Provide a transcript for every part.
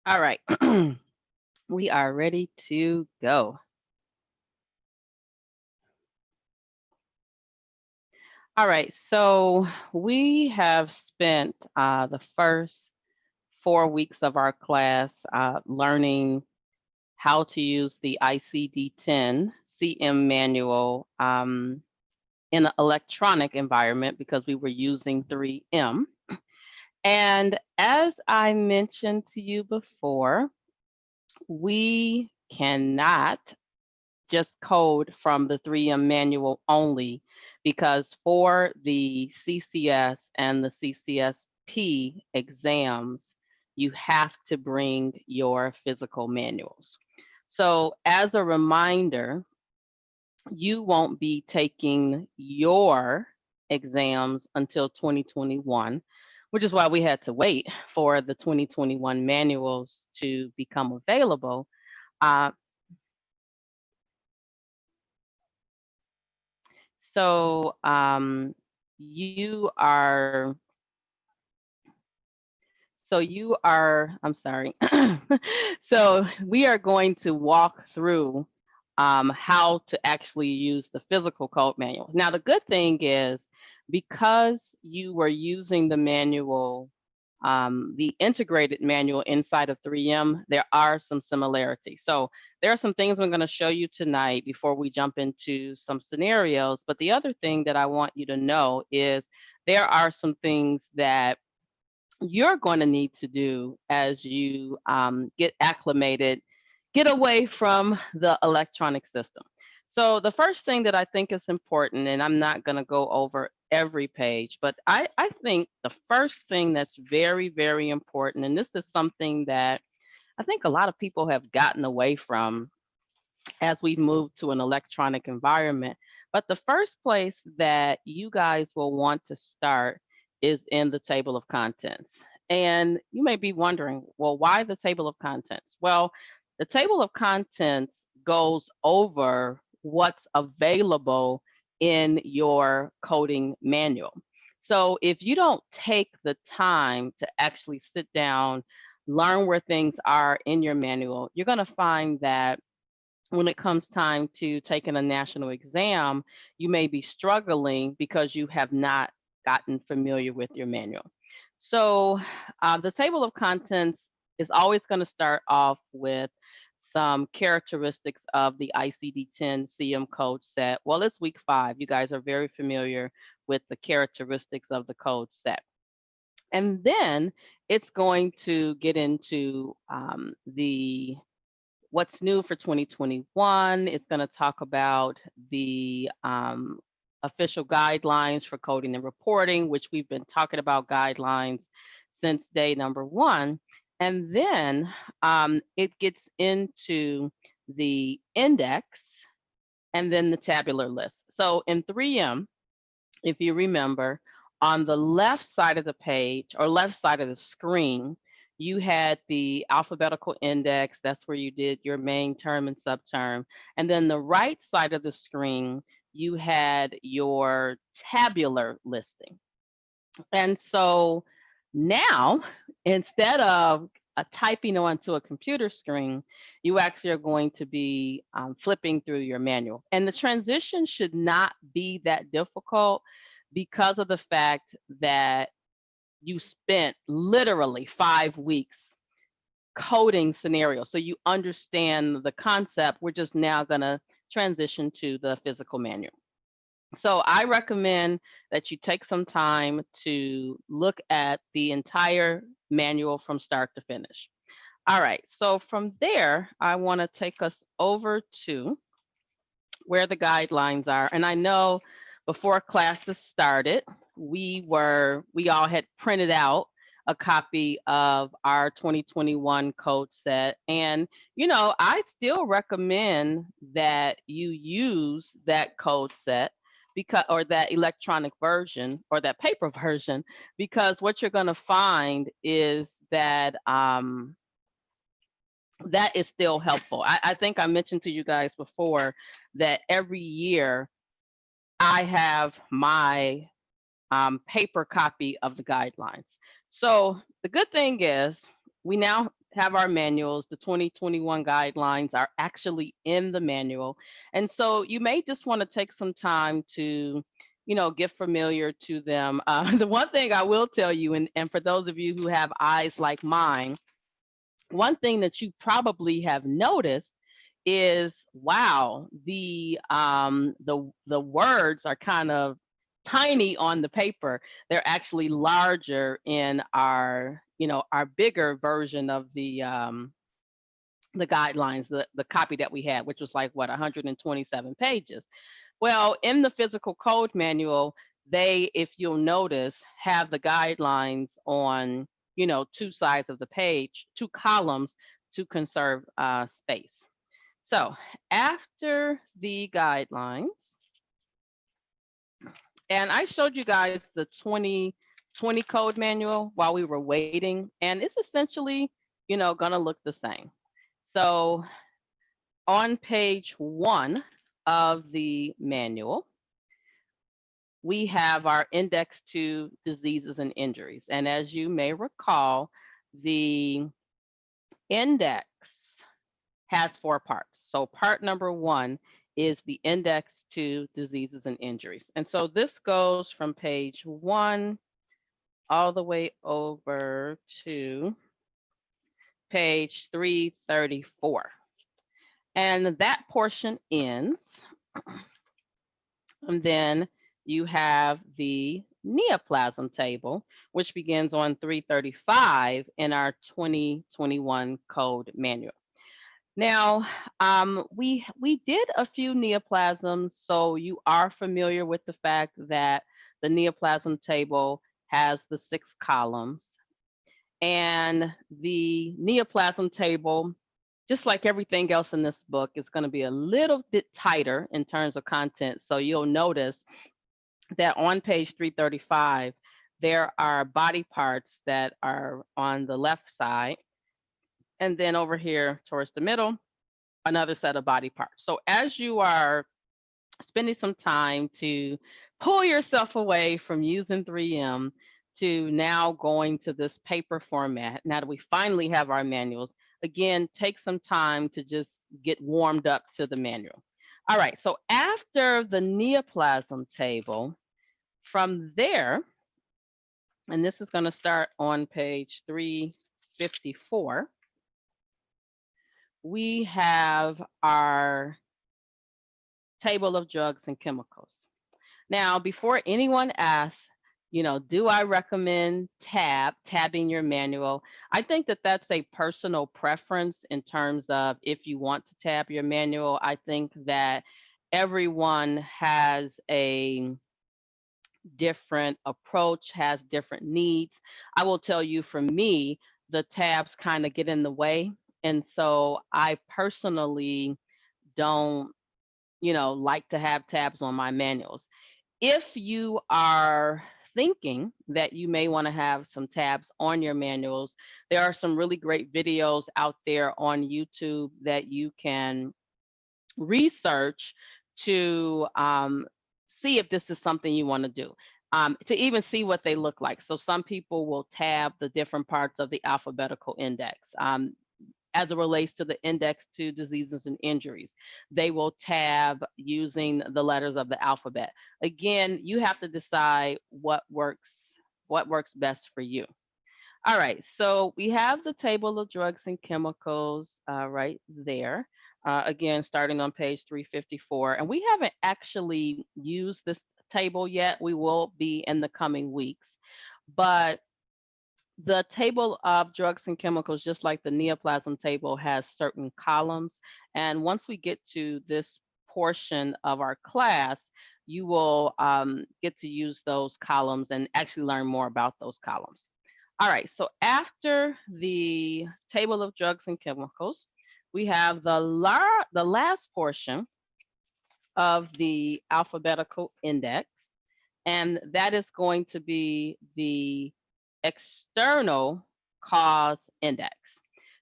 All right. We are ready to go. All right. So we have spent the first 4 weeks of our class learning how to use the ICD-10-CM manual in an electronic environment because we were using 3M. And as I mentioned to you before, we cannot just code from the 3M manual only because for the CCS and the CCSP exams, you have to bring your physical manuals. So, as a reminder, you won't be taking your exams until 2021, which is why we had to wait for the 2021 manuals to become available. Uh, so you are I'm sorry. So we are going to walk through how to actually use the physical code manual. Now, the good thing is because you were using the manual, the integrated manual inside of 3M, there are some similarities. So there are some things I'm going to show you tonight before we jump into some scenarios. But the other thing that I want you to know is there are some things that you're going to need to do as you get acclimated, get away from the electronic system. So, the first thing that I think is important, and I'm not going to go over every page, but I think the first thing that's very, very important, and this is something that I think a lot of people have gotten away from as we move to an electronic environment. But the first place that you guys will want to start is in the table of contents. And you may be wondering, well, why the table of contents? Well, the table of contents goes over what's available in your coding manual. So if you don't take the time to actually sit down, learn where things are in your manual, you're going to find that when it comes time to taking a national exam, you may be struggling because you have not gotten familiar with your manual. So, the table of contents is always going to start off with some characteristics of the ICD-10-CM code set. Well, it's week 5. You guys are very familiar with the characteristics of the code set. And then it's going to get into the what's new for 2021. It's going to talk about the official guidelines for coding and reporting, which we've been talking about guidelines since day number 1. And then it gets into the index and then the tabular list. So in 3M, if you remember, on the left side of the page or left side of the screen, you had the alphabetical index. That's where you did your main term and subterm. And then the right side of the screen, you had your tabular listing. And so now, instead of typing onto a computer screen, you actually are going to be flipping through your manual. And the transition should not be that difficult because of the fact that you spent literally 5 weeks coding scenarios. So you understand the concept. We're just now going to transition to the physical manual. So I recommend that you take some time to look at the entire manual from start to finish. All right, so from there, I want to take us over to where the guidelines are. And I know before classes started, we all had printed out a copy of our 2021 code set. And, I still recommend that you use that code set because, or that electronic version or that paper version, because what you're going to find is that that is still helpful. I think I mentioned to you guys before that every year I have my paper copy of the guidelines. So the good thing is we now have our manuals. The 2021 guidelines are actually in the manual. And so you may just want to take some time to, get familiar to them. The one thing I will tell you, and for those of you who have eyes like mine, one thing that you probably have noticed is, wow, the words are kind of tiny on the paper. They're actually larger in our bigger version of the guidelines, the copy that we had, which was like what, 127 pages. Well, in the physical code manual, they, if you'll notice, have the guidelines on, two sides of the page, two columns to conserve space. So after the guidelines, and I showed you guys the 2020 code manual while we were waiting, and it's essentially, gonna look the same. So on page 1 of the manual, we have our index to diseases and injuries. And as you may recall, the index has 4 parts. So part number 1 is the index to diseases and injuries. And so this goes from page 1 all the way over to page 334. And that portion ends. And then you have the neoplasm table, which begins on 335 in our 2021 code manual. Now, we did a few neoplasms, so you are familiar with the fact that the neoplasm table has the 6 columns. And the neoplasm table, just like everything else in this book, is going to be a little bit tighter in terms of content. So you'll notice that on page 335, there are body parts that are on the left side. And then over here towards the middle, another set of body parts. So as you are spending some time to pull yourself away from using 3M to now going to this paper format, now that we finally have our manuals, again, take some time to just get warmed up to the manual. All right, so after the neoplasm table, from there, and this is going to start on page 354, we have our table of drugs and chemicals. Now, before anyone asks, do I recommend tabbing your manual? I think that that's a personal preference in terms of if you want to tab your manual. I think that everyone has a different approach, has different needs. I will tell you, for me, the tabs kind of get in the way. And so I personally don't, like to have tabs on my manuals. If you are thinking that you may want to have some tabs on your manuals, there are some really great videos out there on YouTube that you can research to see if this is something you want to do. To even see what they look like. So some people will tab the different parts of the alphabetical index. As it relates to the index to diseases and injuries, they will tab using the letters of the alphabet. Again, you have to decide what works best for you. All right, so we have the table of drugs and chemicals right there. Again, starting on page 354. And we haven't actually used this table yet. We will be in the coming weeks. But the table of drugs and chemicals, just like the neoplasm table, has certain columns. And once we get to this portion of our class, you will get to use those columns and actually learn more about those columns. All right, so after the table of drugs and chemicals, we have the last portion of the alphabetical index, and that is going to be the external cause index.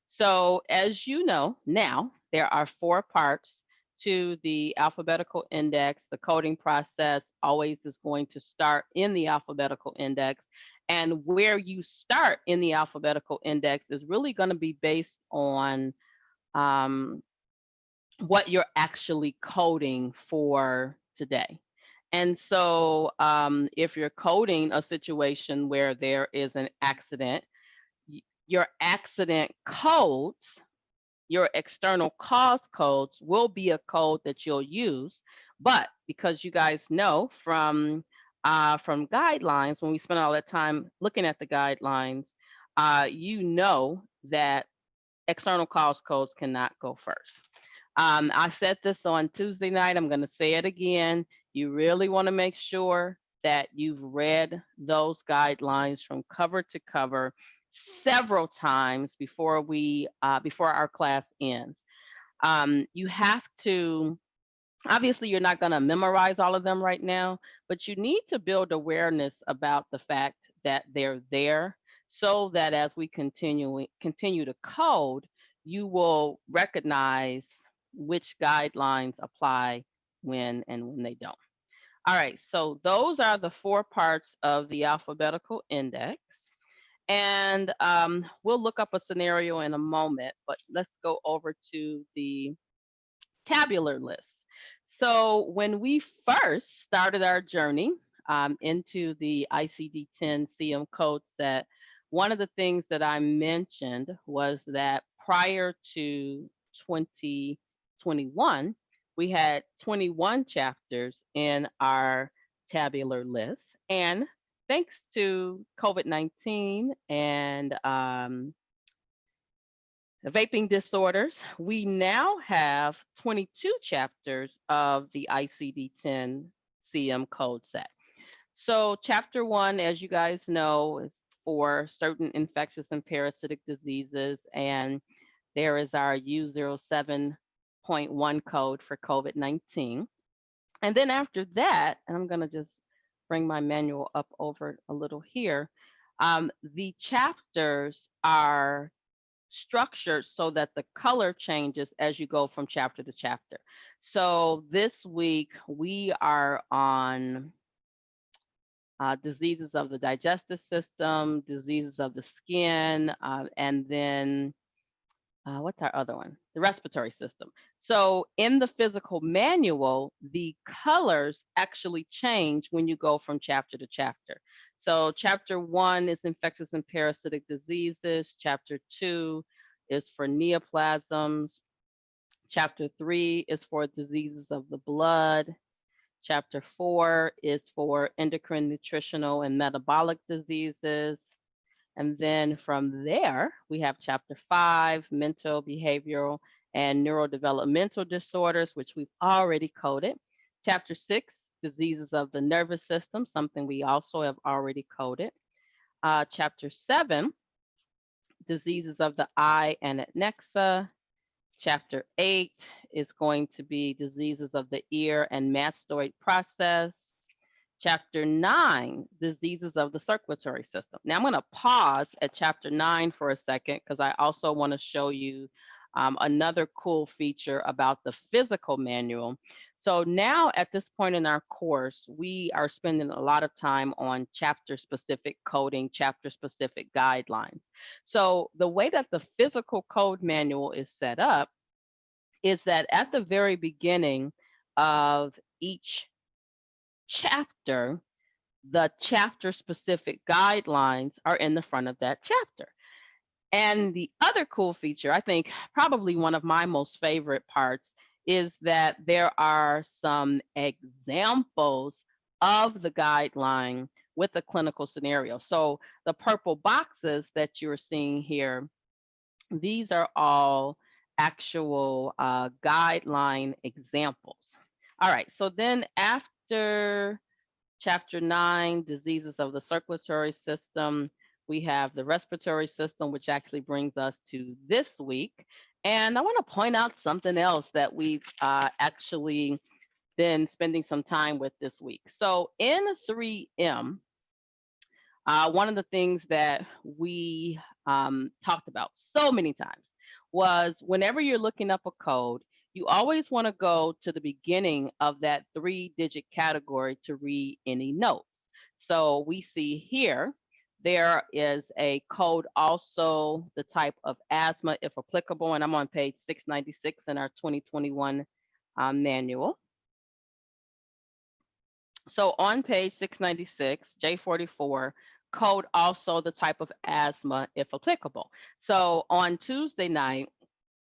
So as you know, now there are 4 parts to the alphabetical index, the coding process always is going to start in the alphabetical index. And where you start in the alphabetical index is really going to be based on um, what you're actually coding for today. And so, if you're coding a situation where there is an accident, your accident codes, your external cause codes will be a code that you'll use. But because you guys know from guidelines, when we spend all that time looking at the guidelines, you know that external cause codes cannot go first. I said this on Tuesday night. I'm going to say it again. You really want to make sure that you've read those guidelines from cover to cover several times before our class ends. You have to, obviously you're not going to memorize all of them right now, but you need to build awareness about the fact that they're there, so that as we continue to code, you will recognize which guidelines apply when and when they don't. All right, so those are the four parts of the alphabetical index. And we'll look up a scenario in a moment, but let's go over to the tabular list. So when we first started our journey into the ICD-10-CM code set, one of the things that I mentioned was that prior to 2021, we had 21 chapters in our tabular list. And thanks to COVID-19 and vaping disorders, we now have 22 chapters of the ICD-10-CM code set. So chapter 1, as you guys know, is for certain infectious and parasitic diseases, and there is our U07.1 code for COVID-19. And then after that, and I'm going to just bring my manual up over a little here, the chapters are structured so that the color changes as you go from chapter to chapter. So this week we are on diseases of the digestive system, diseases of the skin, and then what's our other one? The respiratory system. So in the physical manual, the colors actually change when you go from chapter to chapter. So chapter 1 is infectious and parasitic diseases. Chapter 2 is for neoplasms. Chapter 3 is for diseases of the blood. Chapter 4 is for endocrine, nutritional, and metabolic diseases. And then from there, we have chapter 5, mental, behavioral, and neurodevelopmental disorders, which we've already coded. Chapter 6, diseases of the nervous system, something we also have already coded. Chapter 7, diseases of the eye and adnexa. Chapter 8 is going to be diseases of the ear and mastoid process. Chapter 9, diseases of the circulatory system. Now I'm going to pause at chapter 9 for a second because I also want to show you another cool feature about the physical manual. So now at this point in our course, we are spending a lot of time on chapter specific coding, chapter specific guidelines. So the way that the physical code manual is set up is that at the very beginning of each chapter, the chapter specific guidelines are in the front of that chapter. And the other cool feature, I think probably one of my most favorite parts, is that there are some examples of the guideline with a clinical scenario. So the purple boxes that you're seeing here, these are all actual guideline examples. All right, so then after chapter 9, diseases of the circulatory system, we have the respiratory system, which actually brings us to this week. And I want to point out something else that we've actually been spending some time with this week. So in 3M, one of the things that we talked about so many times was whenever you're looking up a code, you always want to go to the beginning of that 3-digit category to read any notes. So we see here, there is a code, also the type of asthma, if applicable, and I'm on page 696 in our 2021 manual. So on page 696, J44, code also the type of asthma, if applicable. So on Tuesday night,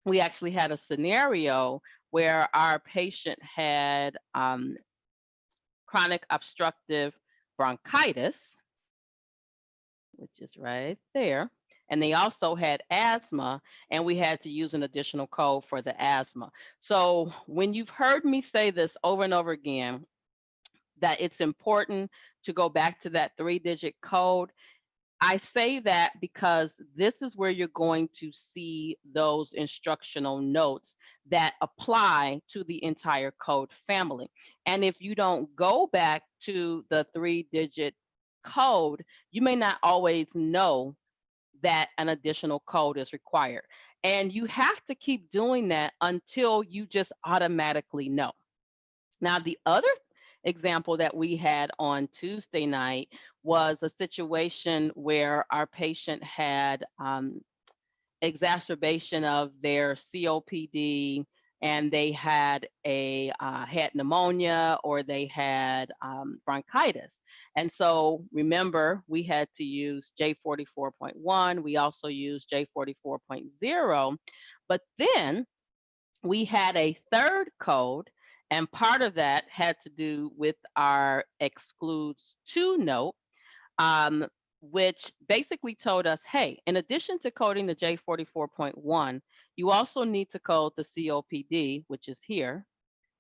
we actually had a scenario where our patient had chronic obstructive bronchitis, which is right there. And they also had asthma, and we had to use an additional code for the asthma. So when you've heard me say this over and over again, that it's important to go back to that 3-digit code, I say that because this is where you're going to see those instructional notes that apply to the entire code family. And if you don't go back to the 3-digit code, you may not always know that an additional code is required. And you have to keep doing that until you just automatically know. Now, the other example that we had on Tuesday night was a situation where our patient had exacerbation of their COPD, and they had had pneumonia, or they had bronchitis. And so remember, we had to use J44.1. We also used J44.0, but then we had a third code, and part of that had to do with our excludes to note, um, which basically told us, hey, in addition to coding the J44.1, you also need to code the COPD, which is here,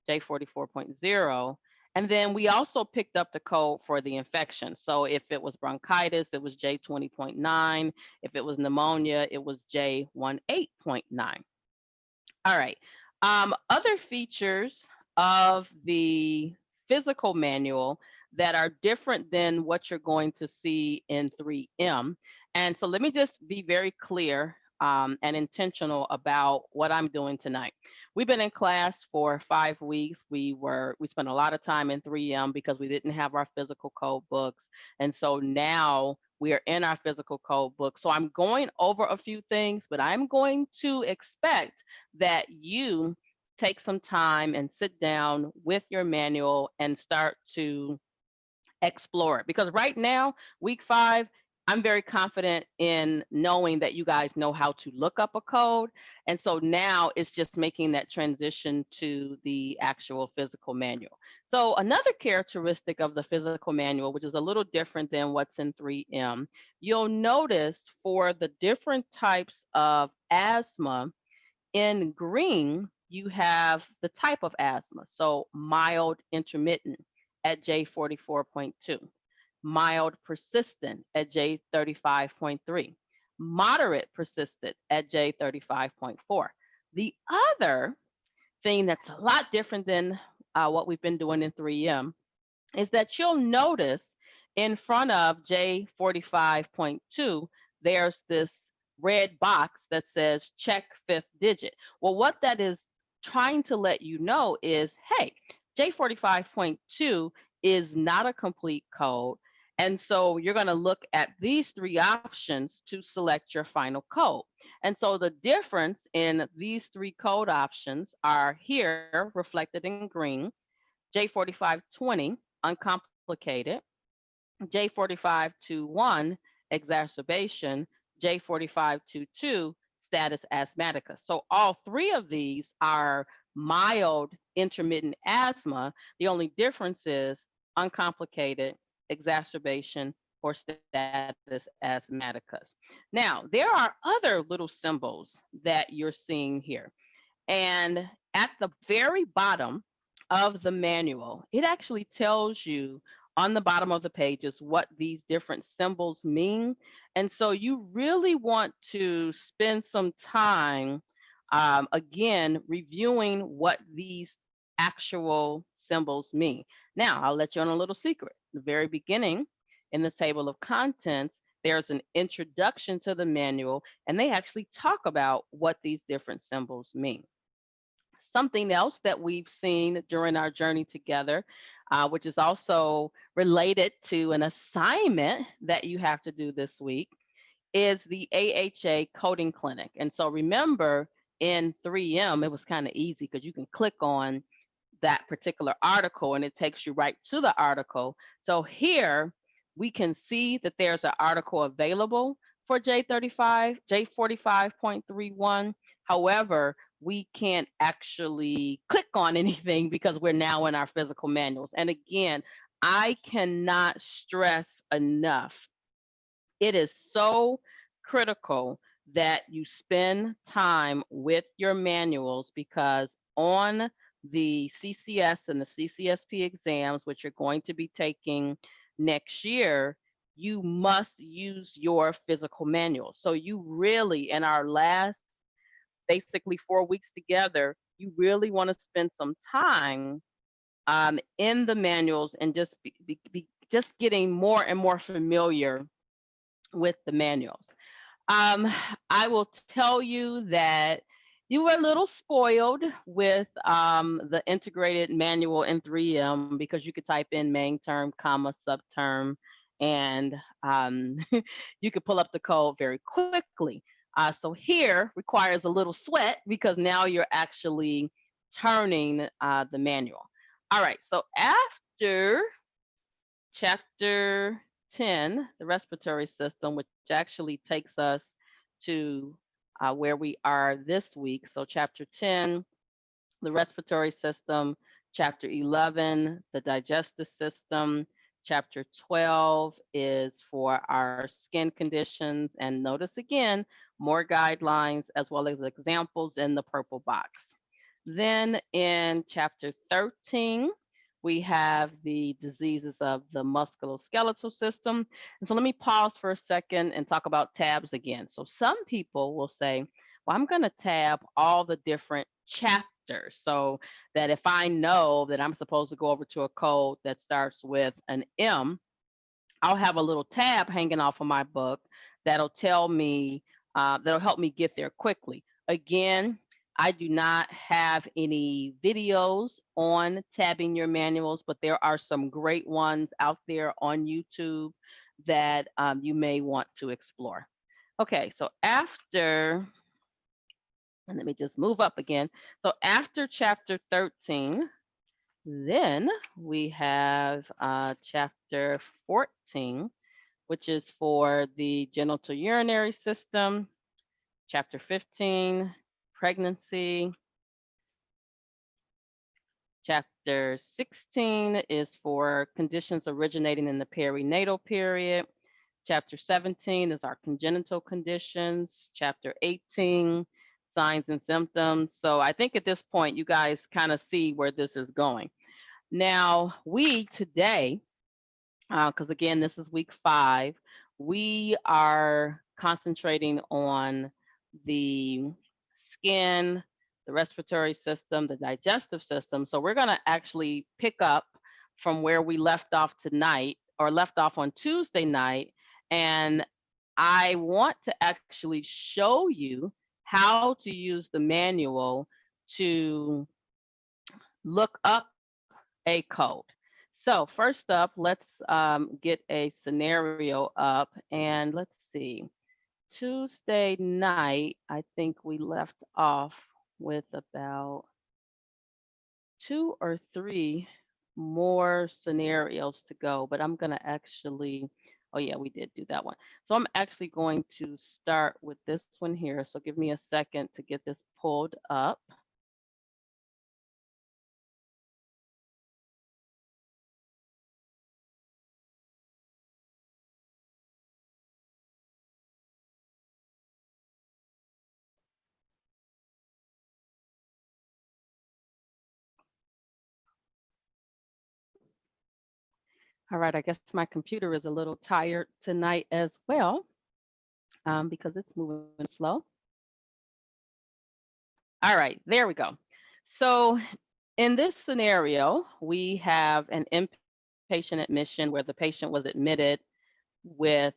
J44.0. And then we also picked up the code for the infection. So if it was bronchitis, it was J20.9. If it was pneumonia, it was J18.9. All right. Other features of the physical manual that are different than what you're going to see in 3M. And so let me just be very clear and intentional about what I'm doing tonight. We've been in class for 5 weeks. We spent a lot of time in 3M because we didn't have our physical code books. And so now we are in our physical code book. So I'm going over a few things, but I'm going to expect that you take some time and sit down with your manual and start to explore it. Because right now, week 5, I'm very confident in knowing that you guys know how to look up a code. And so now it's just making that transition to the actual physical manual. So another characteristic of the physical manual, which is a little different than what's in 3M, you'll notice for the different types of asthma, in green, you have the type of asthma. So mild intermittent at J44.2, mild persistent at J35.3, moderate persistent at J35.4. The other thing that's a lot different than what we've been doing in 3M is that you'll notice in front of J45.2, there's this red box that says check 5th digit. Well, what that is trying to let you know is, hey, J45.2 is not a complete code. And so you're going to look at these 3 options to select your final code. And so the difference in these 3 code options are here reflected in green: J4520, uncomplicated; J4521, exacerbation; J4522, status asthmatica. So all 3 of these are mild intermittent asthma. The only difference is uncomplicated, exacerbation, or status asthmaticus. Now, there are other little symbols that you're seeing here. And at the very bottom of the manual, it actually tells you on the bottom of the pages what these different symbols mean. And so you really want to spend some time, again, reviewing what these actual symbols mean. Now, I'll let you on a little secret. The very beginning, in the table of contents, there's an introduction to the manual, and they actually talk about what these different symbols mean. Something else that we've seen during our journey together, which is also related to an assignment that you have to do this week, is the AHA coding clinic. And so remember, in 3M, it was kind of easy because you can click on that particular article and it takes you right to the article. So here we can see that there's an article available for J35, J45.31. However, we can't actually click on anything because we're now in our physical manuals. And again, I cannot stress enough, it is so critical that you spend time with your manuals, because on the CCS and the CCSP exams, which you're going to be taking next year, you must use your physical manuals. So you really, in our last basically 4 weeks together, you really want to spend some time in the manuals and just just getting more and more familiar with the manuals. Um, I will tell you that you were a little spoiled with the integrated manual in 3M, because you could type in main term, comma, subterm, and you could pull up the code very quickly. So here requires a little sweat because now you're actually turning the manual. All right, so after chapter 10, the respiratory system, which actually takes us to where we are this week. So, chapter 10, the respiratory system, chapter 11, the digestive system, chapter 12 is for our skin conditions. And notice again, more guidelines as well as examples in the purple box. Then in chapter 13, we have the diseases of the musculoskeletal system. And so let me pause for a second and talk about tabs again. So some people will say, well, I'm going to tab all the different chapters so that if I know that I'm supposed to go over to a code that starts with an M, I'll have a little tab hanging off of my book that'll tell me, that'll help me get there quickly. Again, I do not have any videos on tabbing your manuals, but there are some great ones out there on YouTube that you may want to explore. Okay, so after, and let me just move up again. So after chapter 13, then we have chapter 14, which is for the genital urinary system. Chapter 15, pregnancy. Chapter 16 is for conditions originating in the perinatal period. Chapter 17 is our congenital conditions. Chapter 18, signs and symptoms. So I think at this point, you guys kind of see where this is going. Now, we today, because again, this is week 5, we are concentrating on the skin, the respiratory system, the digestive system. So we're going to actually pick up from where we left off tonight, or left off on Tuesday night. And I want to actually show you how to use the manual to look up a code. So first up, let's get a scenario up, and let's see. Tuesday night, I think we left off with about 2 or 3 more scenarios to go, but I'm gonna actually, oh yeah, we did do that one. So I'm actually going to start with this one here. So give me a second to get this pulled up. All right, I guess my computer is a little tired tonight as well, because it's moving slow. All right, there we go. So in this scenario, we have an inpatient admission where the patient was admitted with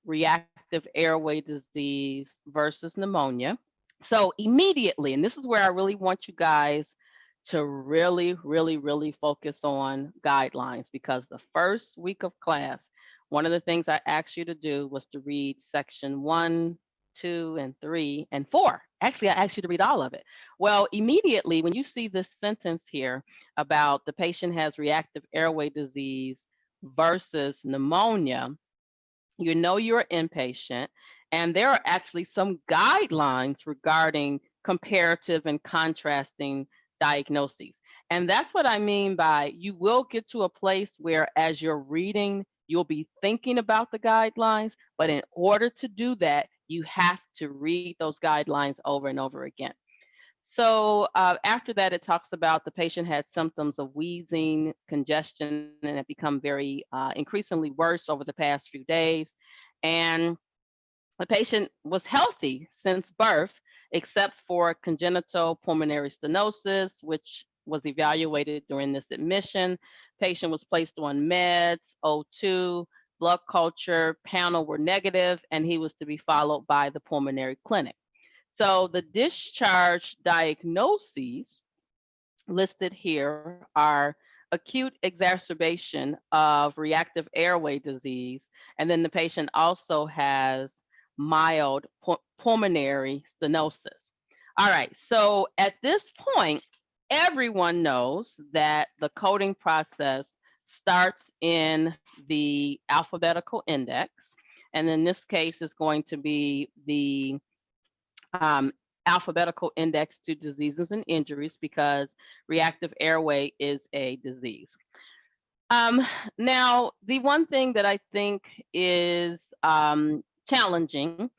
reactive airway disease versus pneumonia. So immediately, and this is where I really want you guys to really, really, really focus on guidelines, because the first week of class, one of the things I asked you to do was to read section 1, 2, and 3, and 4. Actually, I asked you to read all of it. Well, immediately when you see this sentence here about the patient has reactive airway disease versus pneumonia, you know you're inpatient, and there are actually some guidelines regarding comparative and contrasting diagnoses. And that's what I mean by you will get to a place where as you're reading, you'll be thinking about the guidelines, but in order to do that, you have to read those guidelines over and over again. So after that, it talks about the patient had symptoms of wheezing, congestion, and it become very increasingly worse over the past few days. And the patient was healthy since birth, except for congenital pulmonary stenosis, which was evaluated during this admission. Patient was placed on meds, O2, blood culture, panel were negative, and he was to be followed by the pulmonary clinic. So the discharge diagnoses listed here are acute exacerbation of reactive airway disease, and then the patient also has mild pulmonary stenosis. All right, so at this point, everyone knows that the coding process starts in the alphabetical index, and in this case, is going to be the alphabetical index to diseases and injuries, because reactive airway is a disease. Um, Now, the one thing that I think is challenging,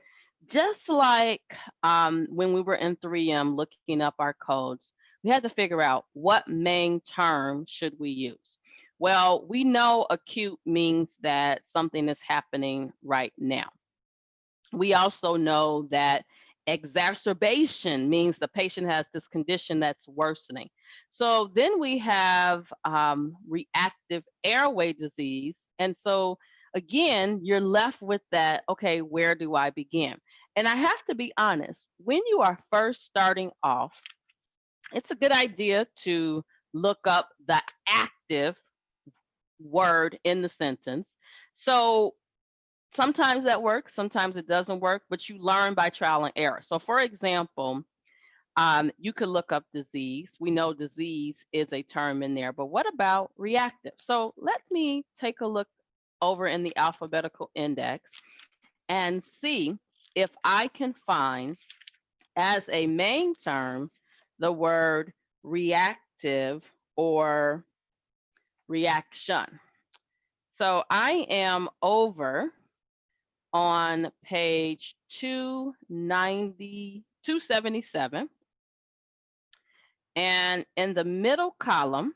just like when we were in 3M looking up our codes, we had to figure out what main term should we use. Well, we know acute means that something is happening right now. We also know that exacerbation means the patient has this condition that's worsening. So then we have reactive airway disease. And so again, you're left with that, okay, where do I begin? And I have to be honest, when you are first starting off, it's a good idea to look up the active word in the sentence. So sometimes that works, sometimes it doesn't work, but you learn by trial and error. So, for example, you could look up disease. We know disease is a term in there, but what about reactive? So, let me take a look over in the alphabetical index and see if I can find as a main term the word reactive or reaction. So, I am over on page 290, 277. And in the middle column,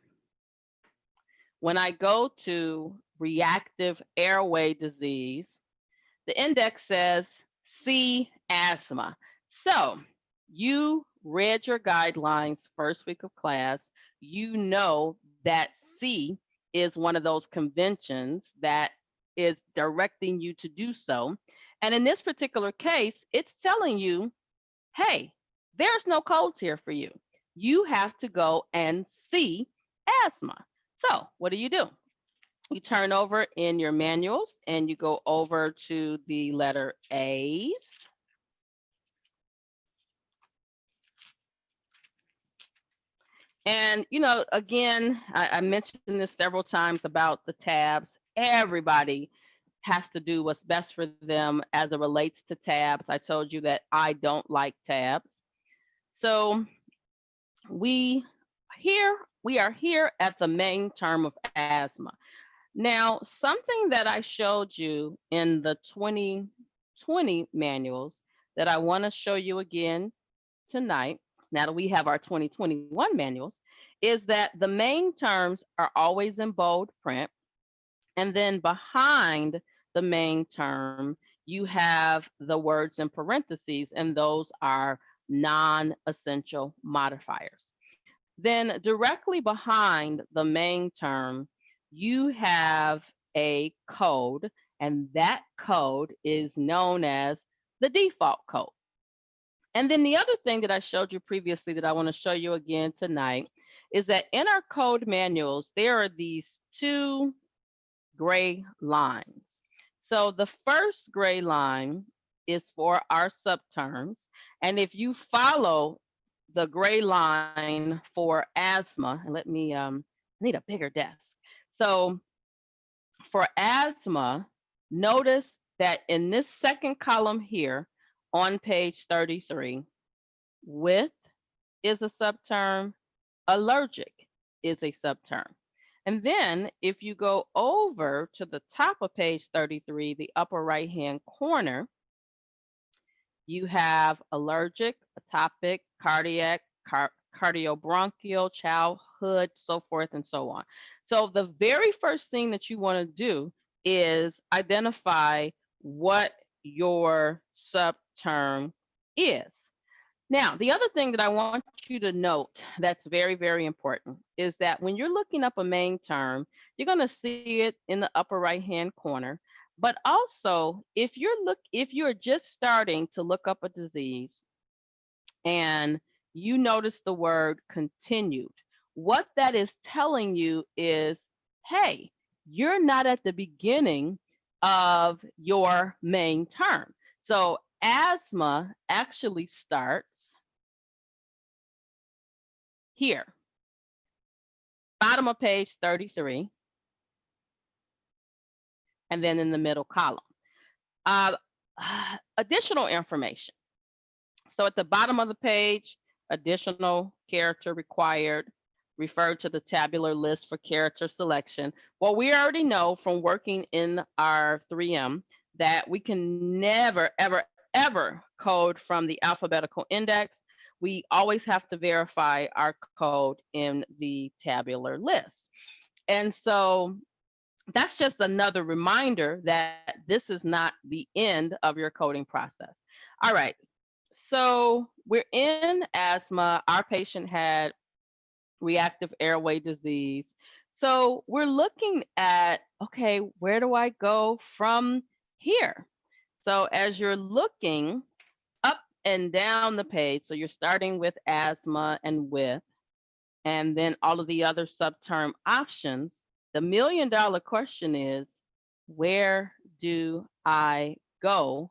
when I go to reactive airway disease, the index says C, asthma. So you read your guidelines first week of class. You know that C is one of those conventions that is directing you to do so. And in this particular case, it's telling you, hey, there's no codes here for you. You have to go and see asthma. So what do? You turn over in your manuals and you go over to the letter A's. And, again, I mentioned this several times about the tabs. Everybody has to do what's best for them as it relates to tabs. I told you that I don't like tabs. So we we are here at the main term of asthma. Now, something that I showed you in the 2020 manuals that I want to show you again tonight, now that we have our 2021 manuals, is that the main terms are always in bold print. And then behind the main term, you have the words in parentheses, and those are non essential modifiers. Then directly behind the main term, you have a code, and that code is known as the default code. And then the other thing that I showed you previously that I want to show you again tonight is that in our code manuals, there are these two gray lines. So the first gray line is for our subterms. And if you follow the gray line for asthma, and I need a bigger desk. So for asthma, notice that in this second column here on page 33, with is a subterm, allergic is a subterm. And then if you go over to the top of page 33, the upper right-hand corner, you have allergic, atopic, cardiac, cardiobronchial, childhood, so forth and so on. So the very first thing that you want to do is identify what your subterm is. Now, the other thing that I want you to note that's very, very important is that when you're looking up a main term, you're going to see it in the upper right-hand corner. But also, if you're just starting to look up a disease and you notice the word continued, what that is telling you is, hey, you're not at the beginning of your main term. So asthma actually starts here, bottom of page 33, and then in the middle column. Additional information. So at the bottom of the page, additional character required, refer to the tabular list for character selection. Well, we already know from working in our 3M that we can never, ever, ever code from the alphabetical index. We always have to verify our code in the tabular list. And so that's just another reminder that this is not the end of your coding process. All right, so we're in asthma. Our patient had reactive airway disease. So we're looking at, okay, where do I go from here? So as you're looking up and down the page, so you're starting with asthma and with, and then all of the other subterm options, the $1 million question is, where do I go